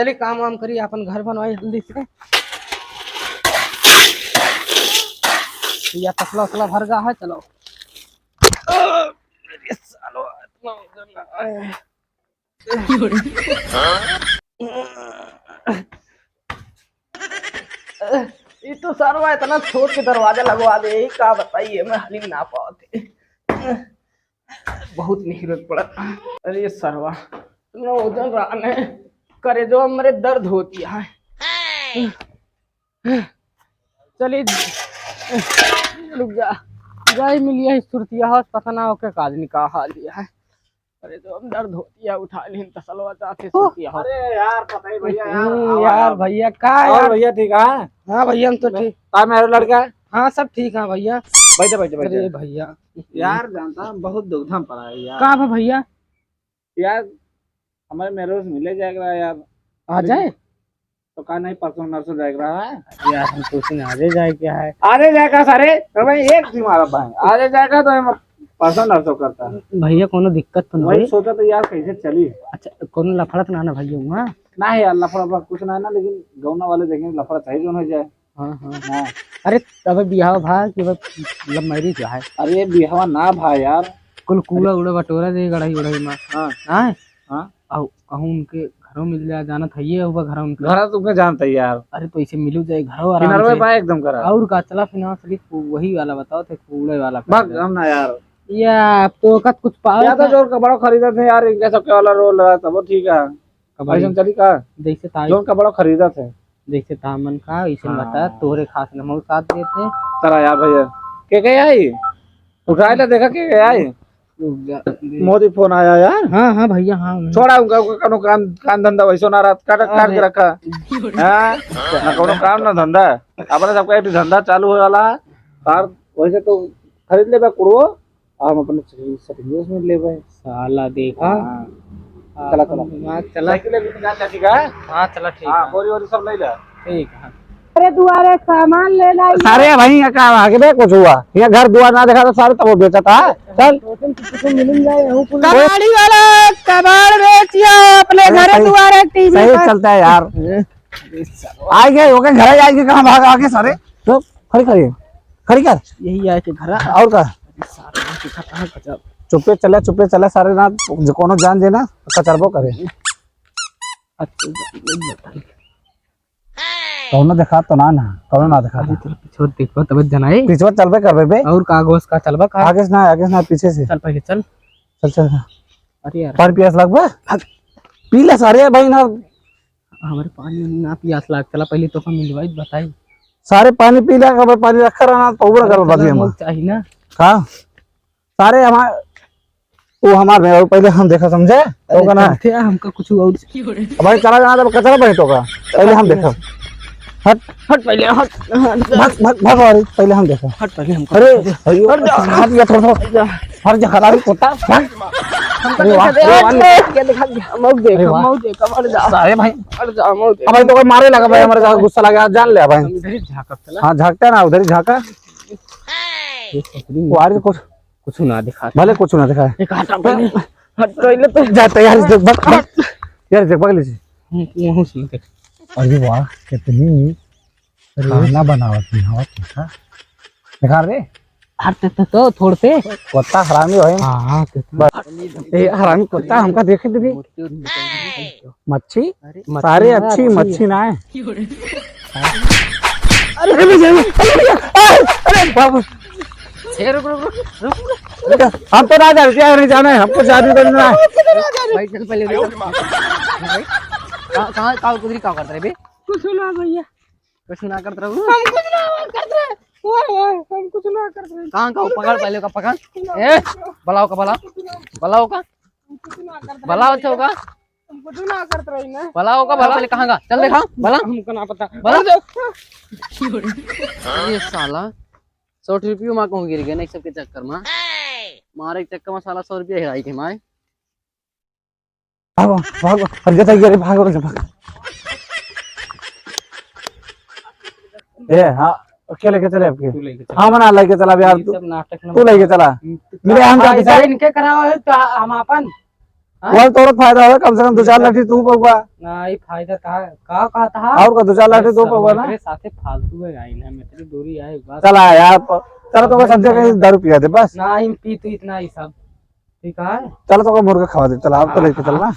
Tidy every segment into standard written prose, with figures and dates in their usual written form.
चलिए काम वाम करिए, अपन घर बनवाई जल्दी से। या तसला उसला भर गया है, चलो। ये सालो इतना उधर ना आए। ये तो सरवा इतना छोट के दरवाजा लगवा दे, यही का बताइए, मैं हली ना पाते। बहुत निहिरत पड़ा। अरे ये सरवा इतना उधर रहने करे जो मेरे दर्द होती है। चलिए रुक जा, गाय मिली है सुरतिया हो, पता ना हो के आदमी का हाल लिया है। अरे जो हम दर्द होती है उठा लें तसलवा चाहते सुरतिया हो। अरे यार पता ही भैया यार भैया का और यार भैया ठीक है। हाँ भैया हम तो ठीक। मेरा लड़का हाँ सब ठीक है भैया। बैठे बैठे बैठे। अरे भैया यार जानता हूँ बहुत दुखम पड़ा है यार। कहाँ है भैया? यार हमारे मेरे से मिले जाएगा यार। आ जाए तो कहा नहीं परसों नरसों जाएगा है यार, हम तो आगे जाए क्या है। आगे जाएगा सारे तो भाई एक थी मारा भाई आगे जाएगा तो परसों नरसों करता है भैया कोनो दिक्कत तो वही नहीं? सोचा तो यार कैसे चली। अच्छा कोनो लफड़ा तो ना भैया हुआ? ना है यार लफड़ा कुछ ना है ना, लेकिन गौना वाले देखेंगे लफड़ा चाहिए जो हो जाए। हाँ हाँ हाँ अरे तब बिहाव भा कि मतलब मैरिज जो है। अरे ये बिहावा ना भाई यार कुल कूड़ा उड़ा बटोरा दे गड़ाई उड़ाई माँ। हाँ हाँ हाँ कहूँ उनके घरों मिल जाए, जाना था ये होगा घर उनके। घर तुमने जानता है यार। अरे तो इसे मिलू जाए घरों आराम किनारे से। भाई एकदम करा और का चला फिर वही वाला बताओ थे, कूड़े वाला भाग हम ना यार या तो कत कुछ पाओ या तो जोर कपड़ा खरीदा थे यार, इनके सबके वाला रोल रहा था वो ठीक है। ऐसा चली का जैसे जोर कपड़ा खरीदा थे जैसे तामन का इसे हाँ। बता तोरे खास न हम साथ देते। चला यार भैया के आई उठाए ला देखा के आई मोदी फोन आया यार। हाँ हाँ भैया हाँ छोड़ा उनका कोनो काम काम धंधा वैसो ना रात काट काट के रखा हां ना कोनो काम ना धंधा अपने सबका एक धंधा चालू हो वाला और वैसे तो खरीद लेबा कुड़ो हम अपने सटिंग्स में लेबे साला देखा। चला चला दिमाग चला। साइकिल लेके जा ठीक है। हाँ चला ठीक हां है बोरी वोरी सब ले ले ठीक है। अरे दुआरे सामान लेना सारे भाई का आगे में कुछ हुआ ये घर दुआर ना देखा तो सारे तब बेचा था। चल मिल जाए कबाड़ी वाला कबाड़ बेचिया अपने घर दुआरे टीवी सही चलता है यार। आएंगे हो गए घर आएंगे कहाँ भाग आगे सारे तो खड़ी खड़ी कर यही आए के घर और का चुपे चले सारे ना कोनो जान देना कचरबो करे कौनो देखा तो ना कौनो ना देखा पिछोर देखो तब जनाए पीछे चलबे करबे बे और कागज का चलबा का आगे ना पीछे से चल पहले चल चल अरे यार पानी पियास लगबा पी ले सारे भाई ना हमारे पानी ना पियास लाग चला पहले तो हम मिलवाई बताई सारे पानी पी ले कब पानी रखा रहना पूरा कर बदी हम चाहिए ना हां सारे हमारे वो हमारे में और पहले हम देखा समझे तो का ना हमका कुछ और भाई चला जाना तो कचरा बहे तो का पहले हम देखा हट पहले हट भाग वाली पहले हम देखा हट पहले हम अरे हट जा थोड़ा हट जा खराबी कुत्ता अरे वाह क्या दिखा मऊ देख मर जा अरे भाई मर जा मऊ देख। अब भाई तो कोई मारे लगा भाई हमारे गुस्सा लगा जान ले भाई इधर ही झांका चला। हां झांकता ना उधर ही झांका वो आगे कुछ ना दिखा भले कुछ ना दिखा एक हट पहले हट पहले तो जाता यार देख बक यार देख बगल से मुंह सुन के। अरे वाह कितनी खाना बनावत है हवा देखा देखा रे हट तो थोड़ पे कुत्ता हरामी है। हां ए हरामी कुत्ता हमका देखे दे मच्छी सारे अच्छी मच्छी ना है। अरे बाबू हम तो ना जाते जाना है हमको शादी करना है भाई चल पहले कहां का कुदरी का करत रे बे? कुछ ना भैया कुछ ना करत रहू हम कुछ ना करत रे हम कुछ ना करत रे। कहां का पकड़ पहले का पकड़ ए बलाओ का बलाओ का बलाओ छो का हम कुछ ना करत रही ना बलाओ का बला पहले कहां का चल देखा बला हमको ना पता बला ये साला 100 रुपये मां कहूं गिर गए ना सबके चक्कर में मारे के चक्कर में साला 100 रुपये हिराई के माए भागो भागो हर जगह गिरे भागो रे भाग ए हां अकेले के चले आपके हां मना लेके चला यार सब नाटक तू लेके चला मेरे हम का इनके कराओ है तो हम अपन वो तोड़ फायदा हो कम से कम 2-4 लाठी तू पौवा नहीं फायदा का था और का 2-4 लाठी तू पौवा ना मेरे साथे फालतू है गाई ना मेरी दूरी है बस चला यार चलो तो संजय के दारू पिया दे बस ना ही पी तो इतना ही सब ठीक है चलो तो मुर्गा खवा दे चल आप तो लेके चलना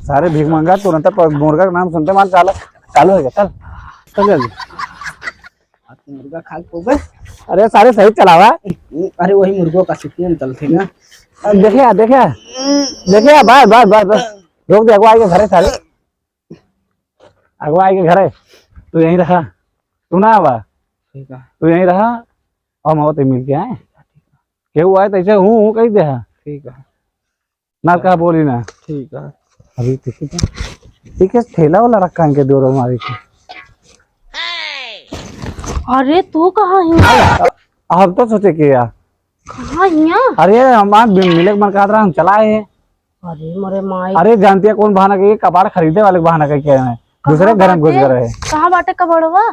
सारे भीख मांगा तुरंत मुर्गा का नाम सुनते मान चालू है चल चल जल्दी मुर्गा खा के अरे सारे सही चलावा अरे वही मुर्गों का सीजन चलते ना देखिए बस रोक दे अगवा के घरे सारे अगवा के घरे तू यहीं रहा तू ना आवा ठीक है तू यहीं रहा और मवत मिल के आए केहू आए तैसे हूँ कही दे ठीक है ना कहा बोली ना ठीक है अभी ठीक है ठेला वाला रखा इनके दो हमारे को अरे तू कहाँ है? हम तो सोचे कि यार कहाँ है? अरे हम मिले मन कहा रहा हम चलाए हैं अरे मरे माई अरे जानती है कौन बहाना के कबाड़ खरीदे वाले बहाना का क्या है दूसरे घर में घुस गए हैं कहाँ बाटे कबड़वा?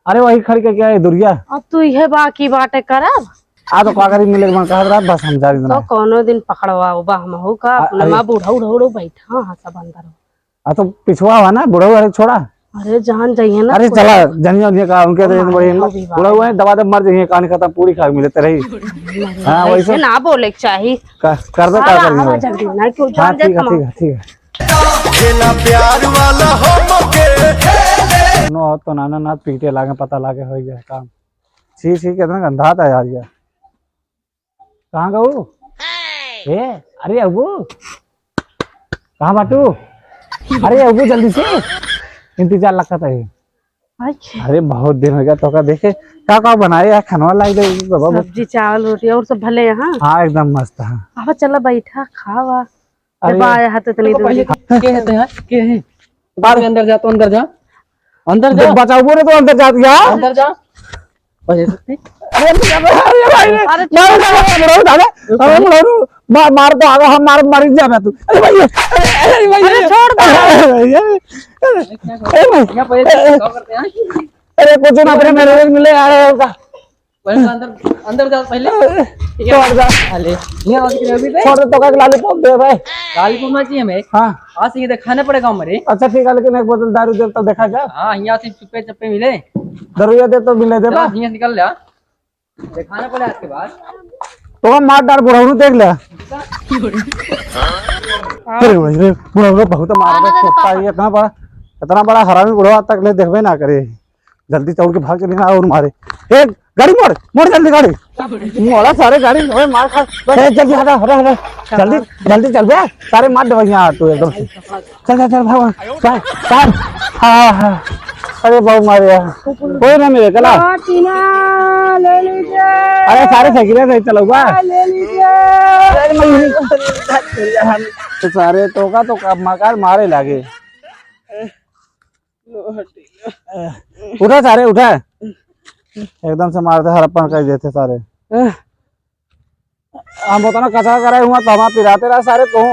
अरे वही खरीद के क्या है दुरिया अब तू यह बाकी बाटे करब आ तो कागरी मिले मन कहा रहा बस हम जा तो कोनो दिन पकड़वा बा हम हो का अपने माँ बूढ़ा उड़ा बैठा हाँ सब अंदर आ तो पिछुआ हुआ ना बुढ़ा हुआ छोड़ा अरे जान जाइए ना अरे चला जनिया का उनके बुढ़ा हुआ है दबा दब मर जाइए कहानी खत्म पूरी खा मिले रही हाँ वैसे ना बोले के चाहिए कर दो क्या जल्दी ना क्यों हाँ जान जाए ठीक है खेला प्यार वाला हो मके नो तो नाना नाथ पीटे लागे पता लागे हो गया काम छी कितना गंदा था यार ये कहाँ गऊ ए अरे अबू कहाँ बाटू अरे अबू जल्दी से इंतजार लगता था अरे बहुत दिन हो गया तो का देखे क्या बनाए यार खाना लाई दे सब्जी चावल रोटी और सब भले यहाँ हाँ एकदम मस्त है अब चला बैठा खावा अरे आया हाथ इतनी दूर के है बाहर अंदर जा तो अंदर जा बचाओ बोले तो अंदर जा दिया अंदर जा मार तो आगे हम मार जा तू अरे भाई अरे छोड़ अरे कुछ ना अपने मेरे मिले आए अंदर जा पहले छोड़ जा अरे यहाँ आके अभी दे छोड़ तो का लॉलीपॉप दे भाई लॉलीपॉप ना चाहिए हमें हाँ आज ये खाना पड़ेगा हमारे अच्छा ठीक है लेकिन एक बोतल दारू दे तो देखा जा हाँ यहाँ से चुप्पे चप्पे मिले दारू दे तो मिले दे बा यहाँ निकल लिया दिखाना पड़े आज के बाद तो हम मार डाल बुढ़ाऊ देख लिया अरे भाई बुढ़ाऊ बहुत मार रहा छोटा है इतना बड़ा हरामी बुढ़वा तक ले देखबे ना करे जल्दी चौड़ के भाग चली ना और मारे ए गाड़ी मोड़ जल्दी गाड़ी मोड़ा सारे गाड़ी ओए मार खा जल्दी हटा हटा जल्दी चल बे सारे मार दे यहां तू एकदम चल भाग हां अरे बहुत मारे कोई ना मिले चला ले लीजिए अरे सारे साइकिल से चलो बा ले लीजिए तो सारे तो का मकान मारे लागे उठा सारे उठा एकदम से मारते हड़प्पन कर देते सारे हम होता ना कचरा कराए हुआ तो हम पिराते रहा सारे तो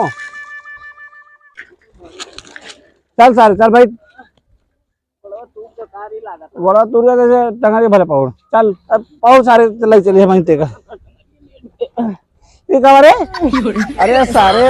चल सारे चल भाई बड़ा तू जैसे टंगारी भले पाउड चल अब पाउड सारे चल चलिए वहीं का अरे सारे